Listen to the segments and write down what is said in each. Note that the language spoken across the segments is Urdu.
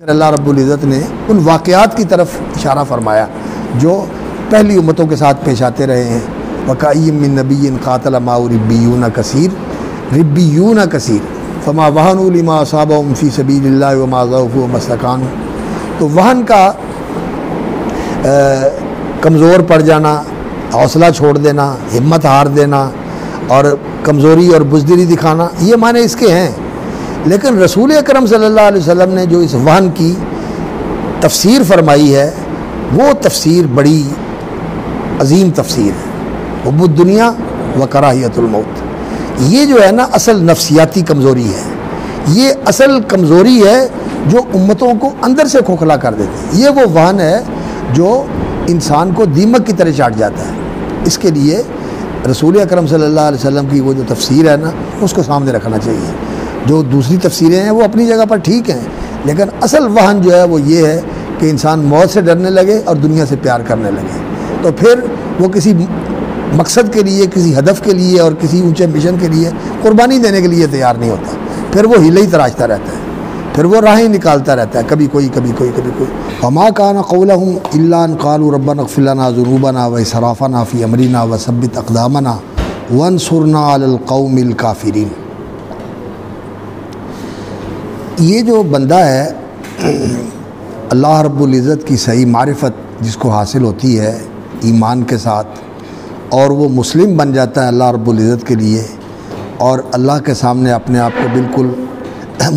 اللہ رب العزت نے ان واقعات کی طرف اشارہ فرمایا جو پہلی امتوں کے ساتھ پیش آتے رہے ہیں۔ وَكَأَيٍّ مِّن نَبِيٍّ قَاتَلَ مَعَهُ رِبِّيُّونَ كَثِيرٌ فَمَا وَهَنُوا لِمَا أَصَابَهُمْ فِي سَبِيلِ اللَّهِ وَمَا ضَعُفُوا وَمَا اسْتَكَانُوا۔ تو وہن کا کمزور پڑ جانا، حوصلہ چھوڑ دینا، ہمت ہار دینا اور کمزوری اور بزدلی دکھانا، یہ معنی اس کے ہیں۔ لیکن رسول اکرم صلی اللہ علیہ وسلم نے جو اس وہن کی تفسیر فرمائی ہے وہ تفسیر بڑی عظیم تفسیر ہے۔ حب الدنیا و کراہیت الموت، یہ جو ہے نا اصل نفسیاتی کمزوری ہے، یہ اصل کمزوری ہے جو امتوں کو اندر سے کھوکھلا کر دیتی ہے۔ یہ وہ وہن ہے جو انسان کو دیمک کی طرح چاٹ جاتا ہے۔ اس کے لیے رسول اکرم صلی اللہ علیہ وسلم کی وہ جو تفسیر ہے نا اس کو سامنے رکھنا چاہیے۔ جو دوسری تفسیریں ہیں وہ اپنی جگہ پر ٹھیک ہیں، لیکن اصل وہن جو ہے وہ یہ ہے کہ انسان موت سے ڈرنے لگے اور دنیا سے پیار کرنے لگے، تو پھر وہ کسی مقصد کے لیے، کسی ہدف کے لیے اور کسی اونچے مشن کے لیے قربانی دینے کے لیے تیار نہیں ہوتا، پھر وہ ہیلے ہی تراشتا رہتا ہے، پھر وہ راہیں نکالتا رہتا ہے، کبھی کوئی کبھی کوئی کبھی کوئی۔ وما كان قولهم الا ان قالوا ربنا اغفر لنا ذنوبنا واسرافنا في امرنا وثبت اقدامنا وانصرنا على القوم الكافرين۔ یہ جو بندہ ہے اللہ رب العزت کی صحیح معرفت جس کو حاصل ہوتی ہے ایمان کے ساتھ، اور وہ مسلم بن جاتا ہے اللہ رب العزت کے لیے، اور اللہ کے سامنے اپنے آپ کو بالکل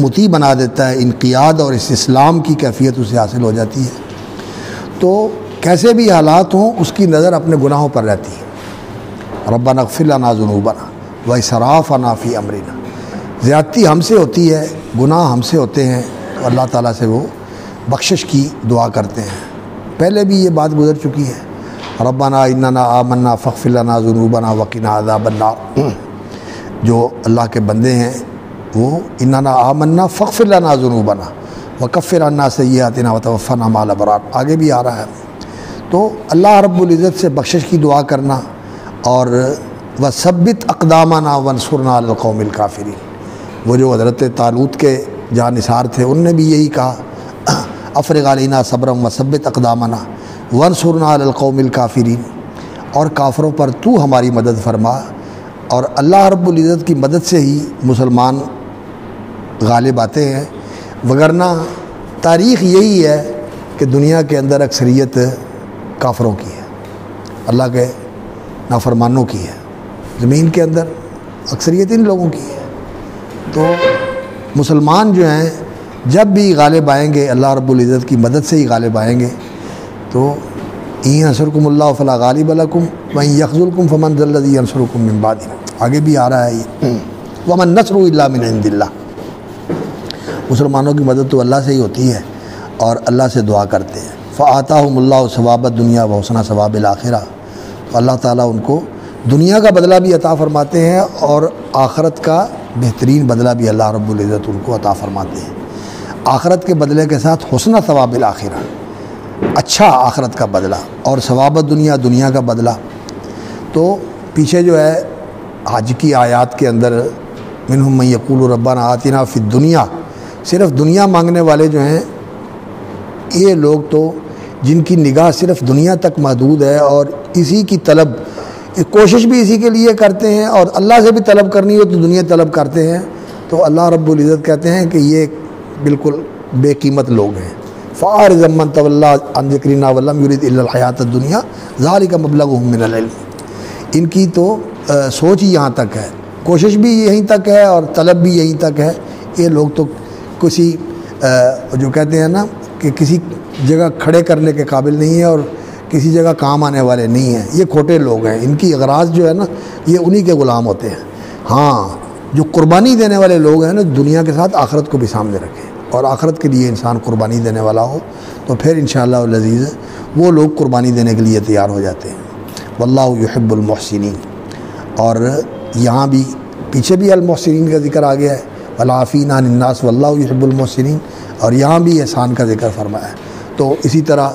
مطیع بنا دیتا ہے، انقیاد اور استسلام کی کیفیت اسے حاصل ہو جاتی ہے، تو کیسے بھی حالات ہوں اس کی نظر اپنے گناہوں پر رہتی ہے۔ ربنا اغفر لنا ذنوبنا واسرافنا فی امرنا، زیادتی ہم سے ہوتی ہے، گناہ ہم سے ہوتے ہیں، تو اللہ تعالیٰ سے وہ بخشش کی دعا کرتے ہیں۔ پہلے بھی یہ بات گزر چکی ہے، ربنا اننا آمنا فاغفر لنا ذنوبنا وقنا عذاب النار۔ جو اللہ کے بندے ہیں وہ اننا آمنا فاغفر لنا ذنوبنا وکفر عنا سیئاتنا وتوفنا مع الابرار، آگے بھی آ رہا ہے۔ تو اللہ رب العزت سے بخشش کی دعا کرنا، اور وثبت اقدامنا وانصرنا علی القوم الکافرین۔ وہ جو حضرت طالوت کے جہاں نثار تھے ان نے بھی یہی کہا، افرغ علینا صبرا وثبت اقدامنا وانصرنا علی القوم الکافرین، اور کافروں پر تو ہماری مدد فرما، اور اللہ رب العزت کی مدد سے ہی مسلمان غالب آتے ہیں، وگرنہ تاریخ یہی ہے کہ دنیا کے اندر اکثریت کافروں کی ہے، اللہ کے نافرمانوں کی ہے، زمین کے اندر اکثریت ان لوگوں کی ہے۔ تو مسلمان جو ہیں جب بھی غالب آئیں گے اللہ رب العزت کی مدد سے ہی غالب آئیں گے۔ تو ان ینصرکم اللہ فلا غالب لکم وان یخذلکم فمن ذا الذی ینصرکم من بعدہ، آگے بھی آ رہا ہے یہ، ومن نصر الا من عند اللہ۔ مسلمانوں کی مدد تو اللہ سے ہی ہوتی ہے، اور اللہ سے دعا کرتے ہیں۔ فآتاہم اللہ ثواب الدنیا وحسن ثواب الآخرہ، تو اللہ تعالیٰ ان کو دنیا کا بدلہ بھی عطا فرماتے ہیں اور آخرت کا بہترین بدلہ بھی اللہ رب العزت ان کو عطا فرماتے ہیں۔ آخرت کے بدلے کے ساتھ حسن ثواب الآخرہ، اچھا آخرت کا بدلہ، اور ثواب الدنیا، دنیا کا بدلہ۔ تو پیچھے جو ہے حج کی آیات کے اندر منہم من یقول ربنا آتنا فی الدنیا، صرف دنیا مانگنے والے جو ہیں یہ لوگ تو جن کی نگاہ صرف دنیا تک محدود ہے اور اسی کی طلب، کوشش بھی اسی کے لیے کرتے ہیں، اور اللہ سے بھی طلب کرنی ہو تو دنیا طلب کرتے ہیں، تو اللہ رب العزت کہتے ہیں کہ یہ بالکل بے قیمت لوگ ہیں۔ فَأَعْرِضْ عَمَّنْ تَوَلَّىٰ عَنْ ذِكْرِنَا وَلَمْ يُرِدْ إِلَّا الْحَيَاةَ الدُّنْيَا ذَلِكَ مَبْلَغُهُم مِّنَ الْعِلْمِ۔ ان کی تو سوچ ہی یہاں تک ہے، کوشش بھی یہیں تک ہے اور طلب بھی یہیں تک ہے۔ یہ لوگ تو کسی جو کہتے ہیں نا کہ کسی جگہ کھڑے کرنے کے قابل نہیں ہیں اور کسی جگہ کام آنے والے نہیں ہیں، یہ کھوٹے لوگ ہیں، ان کی اغراض جو ہے نا یہ انہی کے غلام ہوتے ہیں۔ ہاں، جو قربانی دینے والے لوگ ہیں نا دنیا کے ساتھ آخرت کو بھی سامنے رکھیں، اور آخرت کے لیے انسان قربانی دینے والا ہو تو پھر انشاءاللہ العزیز وہ لوگ قربانی دینے کے لیے تیار ہو جاتے ہیں۔ واللہ یحب المحسنین، اور یہاں بھی پیچھے بھی المحسنین کا ذکر آ گیا ہے، والعافین عن الناس واللہ یحب المحسنین، اور یہاں بھی احسان کا ذکر فرمایا ہے۔ تو اسی طرح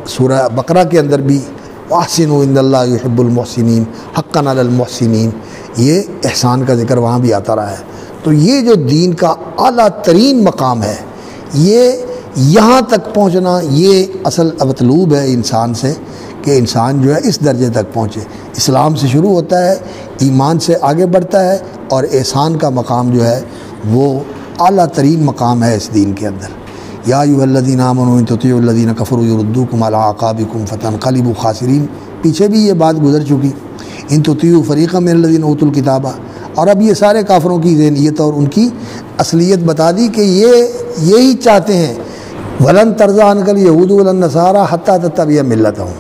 سورہ بقرہ کے اندر بھی وَأَحْسِنُوا إِنَّ اللَّهَ يُحِبُّ الْمُحْسِنِينَ حَقًّا عَلَى الْمُحْسِنِينَ، یہ احسان کا ذکر وہاں بھی آتا رہا ہے۔ تو یہ جو دین کا اعلیٰ ترین مقام ہے یہ یہاں تک پہنچنا یہ اصل مطلوب ہے انسان سے، کہ انسان جو ہے اس درجے تک پہنچے۔ اسلام سے شروع ہوتا ہے، ایمان سے آگے بڑھتا ہے، اور احسان کا مقام جو ہے وہ اعلیٰ ترین مقام ہے اس دین کے اندر۔ یا ایھا الذین آمنوا ان تطیعوا الذین کفروا یردوکم علی اعقابکم فتنقلبوا خاسرین، پیچھے بھی یہ بات گزر چکی، ان تطیعوا فریقا من الذین اوتوا الکتاب، اور اب یہ سارے کافروں کی ذہنیت اور ان کی اصلیت بتا دی کہ یہ یہی چاہتے ہیں، ولن ترضی عنک الیہود ولا النصارى حتی تتبع ملتہم،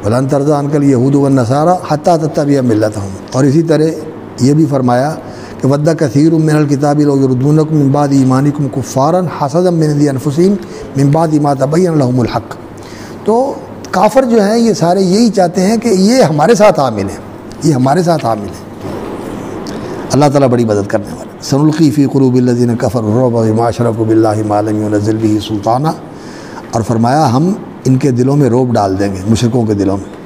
ولن ترضی عنک الیہود والنصارى حتی تتبع ملتہم، اور اسی طرح یہ بھی فرمایا کہ ود کثیر من الکتاب لو یردونکم من بعد ایمانکم کفارا حسدا من عند انفسہم من بعد ما تبین لهم الحق۔ تو کافر جو ہیں یہ سارے یہی چاہتے ہیں کہ یہ ہمارے ساتھ عامل ہیں، یہ ہمارے ساتھ عامل ہیں۔ اللہ تعالیٰ بڑی مدد کرنے والا۔ سنلقی فی قلوب الذین کفروا الرعب بما اشرکوا باللہ ما لم ینزل بہ سلطانا، اور فرمایا ہم ان کے دلوں میں رعب ڈال دیں گے، مشرکوں کے دلوں میں،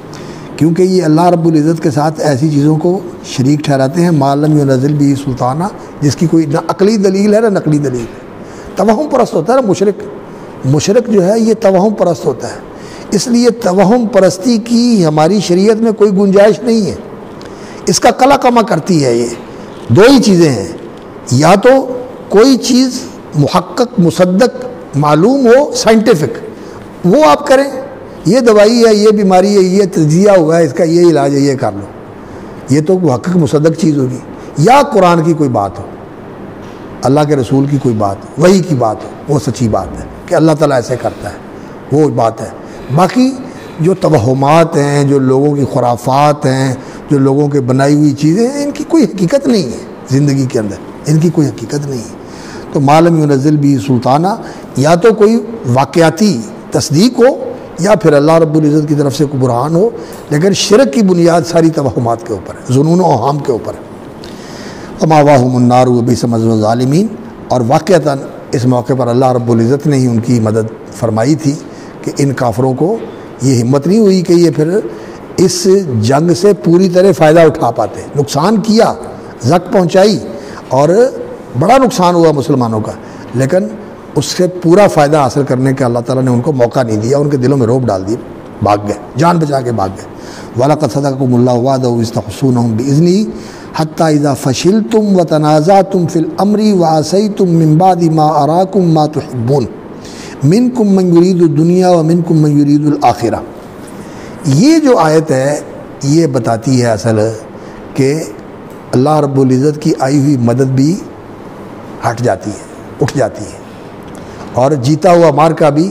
کیونکہ یہ اللہ رب العزت کے ساتھ ایسی چیزوں کو شریک ٹھہراتے ہیں ما لم ینزل بہ سلطانا، جس کی کوئی نہ عقلی دلیل ہے نہ نقلی دلیل ہے۔ توہم پرست ہوتا ہے نا مشرک جو ہے یہ توہم پرست ہوتا ہے، اس لیے توہم پرستی کی ہماری شریعت میں کوئی گنجائش نہیں ہے، اس کا قلع کما کرتی ہے۔ یہ دو ہی چیزیں ہیں، یا تو کوئی چیز محقق مصدق معلوم ہو سائنٹیفک، وہ آپ کریں، یہ دوائی ہے، یہ بیماری ہے، یہ تجزیہ ہوا ہے، اس کا یہ علاج ہے، یہ کر لو، یہ تو محقق مصدق چیز ہوگی، یا قرآن کی کوئی بات ہو، اللہ کے رسول کی کوئی بات ہو، وحی کی بات ہو، وہ سچی بات ہے کہ اللہ تعالیٰ ایسے کرتا ہے، وہ بات ہے۔ باقی جو توہمات ہیں، جو لوگوں کی خرافات ہیں، جو لوگوں کے بنائی ہوئی چیزیں ہیں، ان کی کوئی حقیقت نہیں ہے زندگی کے اندر، ان کی کوئی حقیقت نہیں ہے۔ تو ما لم ینزل بہ سلطانہ، یا تو کوئی واقعاتی تصدیق ہو یا پھر اللہ رب العزت کی طرف سے کوئی برہان ہو، لیکن شرک کی بنیاد ساری توہمات کے اوپر ہے، ظنون و اوہام کے اوپر ہے۔ ومأواہم النار وبئس مثوی الظالمین، اور واقعتاً اس موقع پر اللہ رب العزت نے ہی ان کی مدد فرمائی تھی کہ ان کافروں کو یہ ہمت نہیں ہوئی کہ یہ پھر اس جنگ سے پوری طرح فائدہ اٹھا پاتے، نقصان کیا، زک پہنچائی اور بڑا نقصان ہوا مسلمانوں کا، لیکن اس سے پورا فائدہ حاصل کرنے کا اللہ تعالیٰ نے ان کو موقع نہیں دیا، ان کے دلوں میں رعب ڈال دیے، بھاگ گئے، جان بچا کے بھاگ گئے۔ وَلَقَدْ صَدَقَكُمُ اللَّهُ وَعْدَهُ إِذْ تَحُسُّونَهُم بِإِذْنِهِ حَتَّى إِذَا فَشِلْتُمْ وَتَنَازَعْتُمْ فِي الْأَمْرِ وَعَصَيْتُم مِّن بَعْدِ مَا أَرَاكُم مَّا تُحِبُّونَ مِنكُم مَّن يُرِيدُ الدُّنْيَا وَمِنكُم مَّن يُرِيدُ الْآخِرَةَ۔ یہ جو آیت ہے یہ بتاتی ہے اصل کہ اللہ رب العزت کی آئی ہوئی مدد بھی ہٹ جاتی ہے، اٹھ جاتی ہے، اور جیتا ہوا مارکا بھی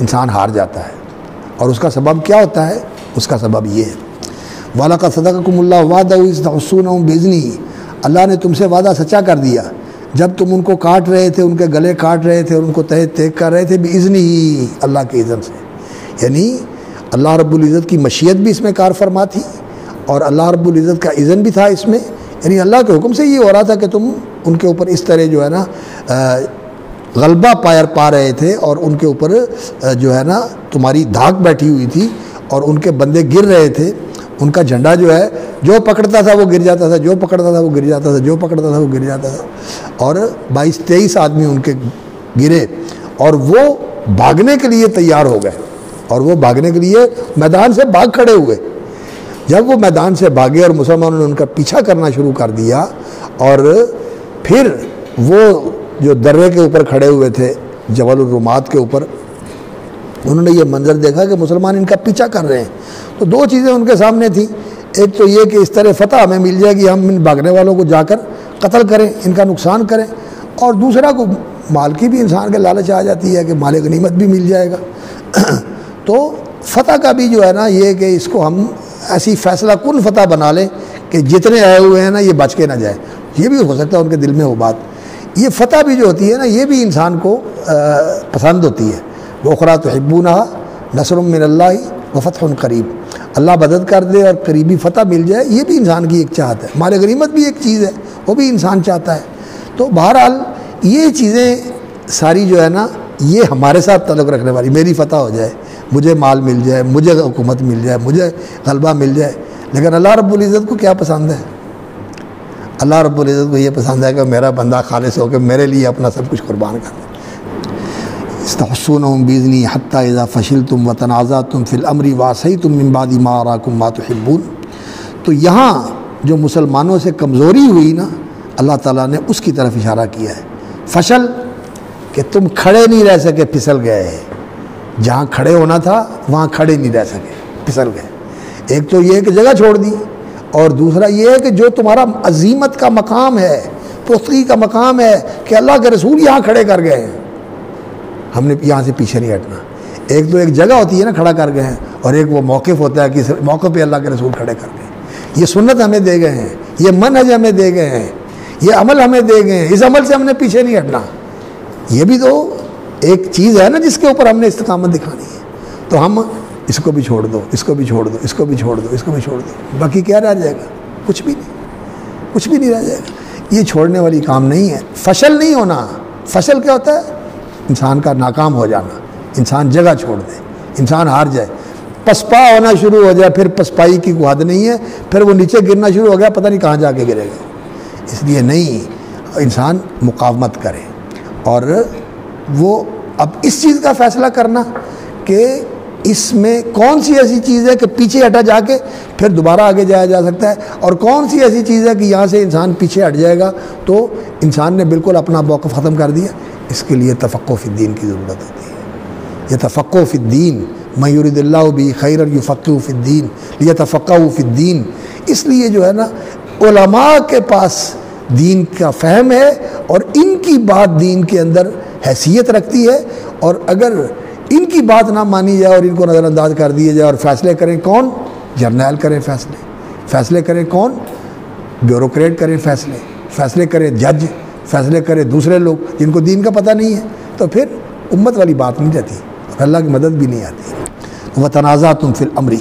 انسان ہار جاتا ہے، اور اس کا سبب کیا ہوتا ہے؟ اس کا سبب یہ ہے وَلَقَدْ صَدَقَكُمُ اللَّهُ وَعْدَهُ إِذْ تَحُسُّونَهُم بِإِذْنِهِ، اللہ نے تم سے وعدہ سچا کر دیا جب تم ان کو کاٹ رہے تھے، ان کے گلے کاٹ رہے تھے اور ان کو تہہ تیگ کر رہے تھے، بِإِذْنِهِ، اللہ کے اذن سے، یعنی اللہ رب العزت کی مشیت بھی اس میں کار فرما تھی اور اللہ رب العزت کا اذن بھی تھا اس میں، یعنی اللہ کے حکم سے یہ ہو رہا تھا کہ تم ان کے اوپر اس طرح جو ہے نا غلبہ پا رہے تھے، اور ان کے اوپر جو ہے نا تمہاری دھاک بیٹھی ہوئی تھی، اور ان کے بندے گر رہے تھے، ان کا جھنڈا جو ہے جو پکڑتا تھا وہ گر جاتا تھا، جو پکڑتا تھا وہ گر جاتا تھا، جو پکڑتا تھا وہ گر جاتا تھا، اور 22-23 آدمی ان کے گرے، اور وہ بھاگنے کے لیے تیار ہو گئے، اور وہ بھاگنے کے لیے میدان سے بھاگ کھڑے ہوئے۔ جب وہ میدان سے بھاگے اور مسلمانوں نے ان کا پیچھا کرنا شروع کر دیا، اور پھر وہ جو درے کے اوپر کھڑے ہوئے تھے جبل الرومات کے اوپر، انہوں نے یہ منظر دیکھا کہ مسلمان ان کا پیچھا کر رہے ہیں، تو دو چیزیں ان کے سامنے تھیں، ایک تو یہ کہ اس طرح فتح ہمیں مل جائے گی، ہم ان بھاگنے والوں کو جا کر قتل کریں، ان کا نقصان کریں، اور دوسرا کو مال کی بھی انسان کے لالچ آ جاتی ہے کہ مال غنیمت بھی مل جائے گا۔ تو فتح کا بھی جو ہے نا یہ کہ اس کو ہم ایسی فیصلہ کن فتح بنا لیں کہ جتنے آئے ہوئے ہیں نا یہ بچ کے نہ جائے، یہ بھی ہو سکتا ہے ان کے دل میں وہ بات۔ یہ فتح بھی جو ہوتی ہے نا یہ بھی انسان کو پسند ہوتی ہے، وَأُخْرَىٰ تُحِبُّونَهَا نَصْرٌ مِّنَ اللَّهِ وَفَتْحٌ قَرِيبٌ، اللہ مدد کر دے اور قریبی فتح مل جائے، یہ بھی انسان کی ایک چاہت ہے، مال غنیمت بھی ایک چیز ہے، وہ بھی انسان چاہتا ہے۔ تو بہرحال یہ چیزیں ساری جو ہے نا یہ ہمارے ساتھ تعلق رکھنے والی، میری فتح ہو جائے، مجھے مال مل جائے، مجھے حکومت مل جائے، مجھے غلبہ مل جائے، لیکن اللہ رب العزت کو کیا پسند ہے؟ اللہ رب العزت کو یہ پسند ہے کہ میرا بندہ خالص ہو کے میرے لیے اپنا سب کچھ قربان کر دے۔ تستحسونهم بإذنی حتی اذا فشلتم وتنازعتم فی الامر وعصیتم من بعد ما اراکم ما تحبون. تو یہاں جو مسلمانوں سے کمزوری ہوئی نا، اللہ تعالیٰ نے اس کی طرف اشارہ کیا ہے. فشل کہ تم کھڑے نہیں رہ سکے، پھسل گئے. جہاں کھڑے ہونا تھا وہاں کھڑے نہیں رہ سکے، پھسل گئے. ایک تو یہ کہ جگہ چھوڑ دی، اور دوسرا یہ ہے کہ جو تمہارا عظیمت کا مقام ہے، پختگی کا مقام ہے کہ اللہ کے رسول یہاں کھڑے کر گئے ہیں، ہم نے یہاں سے پیچھے نہیں ہٹنا. ایک تو ایک جگہ ہوتی ہے نا کھڑا کر گئے ہیں، اور ایک وہ موقف ہوتا ہے کہ اس موقع پہ اللہ کے رسول کھڑے کر گئے. یہ سنت ہمیں دے گئے ہیں، یہ منہج ہمیں دے گئے ہیں، یہ عمل ہمیں دے گئے ہیں، اس عمل سے ہم نے پیچھے نہیں ہٹنا. یہ بھی تو ایک چیز ہے نا جس کے اوپر ہم نے استقامت دکھانی ہے. تو ہم اس کو بھی چھوڑ دو، اس کو بھی چھوڑ دو، اس کو بھی چھوڑ دو، اس کو بھی چھوڑ دو، باقی کیا رہ جائے گا؟ کچھ بھی نہیں، کچھ بھی نہیں رہ جائے گا. یہ چھوڑنے والی کام نہیں ہے. فشل نہیں ہونا. فشل کیا ہوتا ہے؟ انسان کا ناکام ہو جانا، انسان جگہ چھوڑ دے، انسان ہار جائے، پسپا ہونا شروع ہو جائے. پھر پسپائی کی کوئی حد نہیں ہے، پھر وہ نیچے گرنا شروع ہو گیا، پتہ نہیں کہاں جا کے گرے گا. اس لیے نہیں، انسان مقاومت کرے. اور وہ اب اس چیز کا فیصلہ کرنا کہ اس میں کون سی ایسی چیز ہے کہ پیچھے ہٹا جا کے پھر دوبارہ آگے جایا جا سکتا ہے، اور کون سی ایسی چیز ہے کہ یہاں سے انسان پیچھے ہٹ جائے گا تو انسان نے بالکل اپنا موقف ختم کر دیا. اس کے لیے تفقہ فی الدین کی ضرورت ہوتی ہے. یہ تفقہ فی الدین، من یرید اللہ بہ خیرا یفقہہ فی الدین لیتفقہوا فی الدین. اس لیے جو ہے نا علماء کے پاس دین کا فہم ہے، اور ان کی بات دین کے اندر حیثیت رکھتی ہے. اور اگر ان کی بات نہ مانی جائے اور ان کو نظر انداز کر دیے جائے، اور فیصلے کریں کون؟ جرنیل کریں فیصلے کریں کون؟ بیوروکریٹ کریں فیصلے کریں جج، فیصلے کریں دوسرے لوگ جن کو دین کا پتہ نہیں ہے، تو پھر امت والی بات نہیں رہتی، اللہ کی مدد بھی نہیں آتی. وَتَنَازَعْتُمْ فِي الْأَمْرِ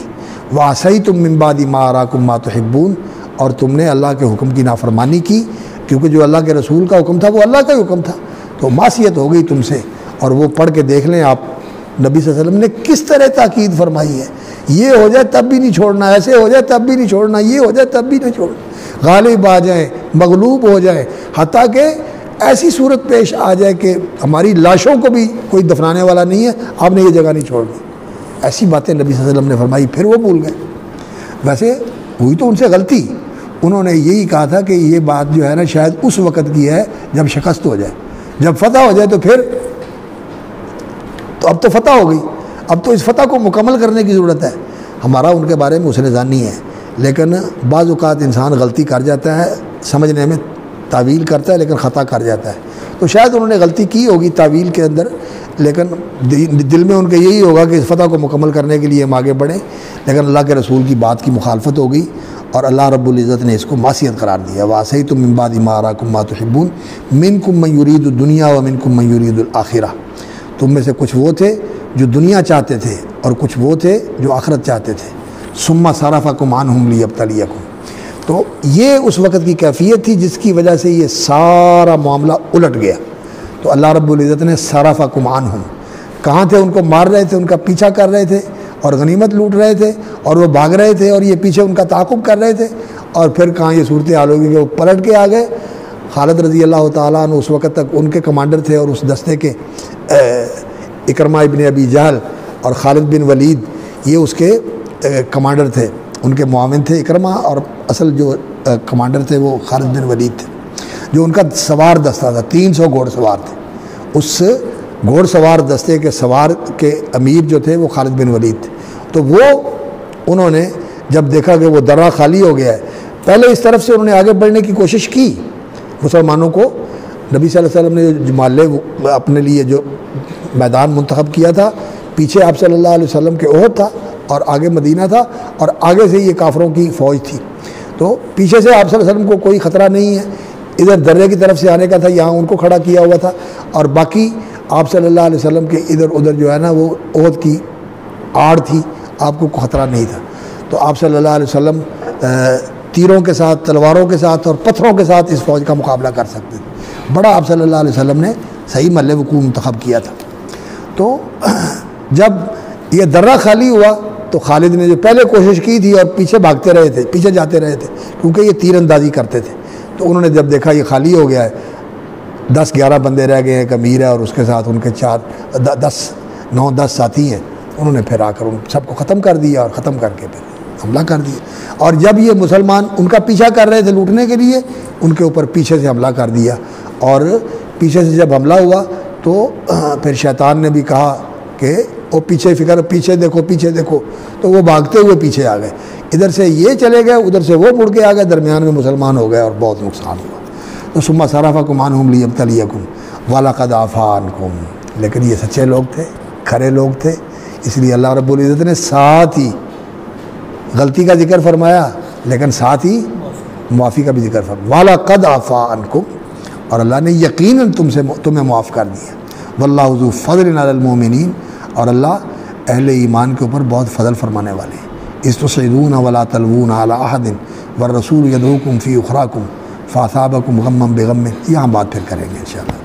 وَعَصَيْتُمْ مِنْ بَعْدِ مَا أَرَاكُمْ مَا تُحِبُّونَ. اور تم نے اللہ کے حکم کی نافرمانی کی، کیونکہ جو اللہ کے رسول کا حکم تھا وہ اللہ کا حکم تھا، تو معصیت ہو گئی تم سے. اور وہ پڑھ کے دیکھ لیں آپ، نبی صلی اللہ علیہ وسلم نے کس طرح تاکید فرمائی ہے. یہ ہو جائے تب بھی نہیں چھوڑنا، ایسے ہو جائے تب بھی نہیں چھوڑنا، یہ ہو جائے تب بھی نہیں چھوڑنا، غالب آ جائیں، مغلوب ہو جائیں، حتیٰ کہ ایسی صورت پیش آ جائے کہ ہماری لاشوں کو بھی کوئی دفنانے والا نہیں ہے، آپ نے یہ جگہ نہیں چھوڑنی. ایسی باتیں نبی صلی اللہ علیہ وسلم نے فرمائی. پھر وہ بھول گئے. ویسے ہوئی تو ان سے غلطی، انہوں نے یہی کہا تھا کہ یہ بات جو ہے نا شاید اس وقت کی ہے جب شکست ہو جائے، جب فتح ہو جائے تو پھر تو اب تو فتح ہو گئی، اب تو اس فتح کو مکمل کرنے کی ضرورت ہے. ہمارا ان کے بارے میں حسن ظنی ہے، لیکن بعض اوقات انسان غلطی کر جاتا ہے، سمجھنے میں تعویل کرتا ہے لیکن خطا کر جاتا ہے. تو شاید انہوں نے غلطی کی ہوگی تعویل کے اندر، لیکن دل میں ان کے یہی ہوگا کہ اس فتح کو مکمل کرنے کے لیے ہم آگے بڑھیں. لیکن اللہ کے رسول کی بات کی مخالفت ہو گئی، اور اللہ رب العزت نے اس کو معصیت قرار دیا. وَعَصَيْتُم مِّن بَعْدِ مَا أَرَاكُم مَّا تُحِبُّونَ مِنكُم مَّن يُرِيدُ الدُّنْيَا وَمِنكُم مَّن يُرِيدُ الْآخِرَةَ. تم میں سے کچھ وہ تھے جو دنیا چاہتے تھے، اور کچھ وہ تھے جو آخرت چاہتے تھے. ثُمَّ صَرَفَكُمْ عَنْهُمْ لِيَبْتَلِيَكُمْ. تو یہ اس وقت کی کیفیت تھی جس کی وجہ سے یہ سارا معاملہ الٹ گیا. تو اللہ رب العزت نے صَرَفَكُمْ عَنْهُمْ، کہاں تھے؟ ان کو مار رہے تھے، ان کا پیچھا کر رہے تھے، اور غنیمت لوٹ رہے تھے، اور وہ بھاگ رہے تھے، اور یہ پیچھے ان کا تعاقب کر رہے تھے. اور پھر کہاں یہ صورتحال ہوگی کہ وہ پلٹ کے آ گئے. خالد رضی اللہ تعالیٰ عنہ اس وقت تک ان کے کمانڈر تھے، اور اس دستے کے اکرمہ ابن ابی جہل اور خالد بن ولید یہ اس کے کمانڈر تھے، ان کے معاون تھے اکرمہ، اور اصل جو کمانڈر تھے وہ خالد بن ولید تھے، جو ان کا سوار دستہ تھا. 300 گھوڑ سوار تھے. اس گھوڑ سوار دستے کے سوار کے امیر جو تھے وہ خالد بن ولید تھے. تو وہ انہوں نے جب دیکھا کہ وہ درہ خالی ہو گیا ہے، پہلے اس طرف سے انہوں نے آگے بڑھنے کی کوشش کی. مسلمانوں کو نبی صلی اللہ علیہ وسلم نے جو محلے اپنے لیے جو میدان منتخب کیا تھا، پیچھے آپ صلی اللہ علیہ وسلم کے احد تھا، اور آگے مدینہ تھا، اور آگے سے یہ کافروں کی فوج تھی. تو پیچھے سے آپ صلی اللہ علیہ وسلم کو کوئی خطرہ نہیں ہے، ادھر درے کی طرف سے آنے کا تھا، یہاں ان کو کھڑا کیا ہوا تھا، اور باقی آپ صلی اللہ علیہ وسلم کے ادھر ادھر جو ہے نا وہ احد کی آڑ تھی، آپ کو خطرہ نہیں تھا. تو آپ صلی اللہ علیہ وسلم تیروں کے ساتھ، تلواروں کے ساتھ اور پتھروں کے ساتھ اس فوج کا مقابلہ کر سکتے تھے. بڑا آپ صلی اللہ علیہ وسلم نے صحیح محل وقوع منتخب کیا تھا. تو جب یہ درہ خالی ہوا تو خالد نے جو پہلے کوشش کی تھی اور پیچھے بھاگتے رہے تھے، پیچھے جاتے رہے تھے، کیونکہ یہ تیر اندازی کرتے تھے، تو انہوں نے جب دیکھا یہ خالی ہو گیا ہے 10-11 بندے رہ گئے، ایک امیر ہے اور اس کے ساتھ ان کے 9-10 ساتھی ہیں، انہوں نے پھر آ کر ان سب کو ختم کر دیا اور ختم کر کے پھر حملہ کر دیا۔ اور جب یہ مسلمان ان کا پیچھا کر رہے تھے لوٹنے کے لیے، ان کے اوپر پیچھے سے حملہ کر دیا، اور پیچھے سے جب حملہ ہوا تو پھر شیطان نے بھی کہا کہ وہ پیچھے دیکھو، تو وہ بھاگتے ہوئے پیچھے آ گئے، ادھر سے یہ چلے گئے، ادھر سے وہ مڑ کے آ گئے، درمیان میں مسلمان ہو گئے اور بہت نقصان ہوا۔ تو ثم صرفکم عنہم لیبتلیکم وَلَقَدْ عَفَا عَنکم، لیکن یہ سچے لوگ تھے، کھرے لوگ تھے، اس لیے اللہ رب العزت نے ساتھ ہی غلطی کا ذکر فرمایا لیکن ساتھ ہی معافی کا بھی ذکر فرمایا، وَلَقَدْ عَفَا عَنکم، اور اللہ نے یقیناً تمہیں معاف کر دیا، وَاللَّهُ ذُو فَضْلٍ عَلَى الْمُؤْمِنِينَ، اور اللہ اہل ایمان کے اوپر بہت فضل فرمانے والے ہیں۔ اِذْ تُصْعِدُونَ وَلَا تَلْوُونَ عَلَىٰ أَحَدٍ وَالرَّسُولُ يَدْعُوكُمْ فِي أُخْرَاكُمْ فَأَصَابَكُمْ غَمًّا بِغَمٍّ، یہاں بات پھر کریں گے انشاءاللہ۔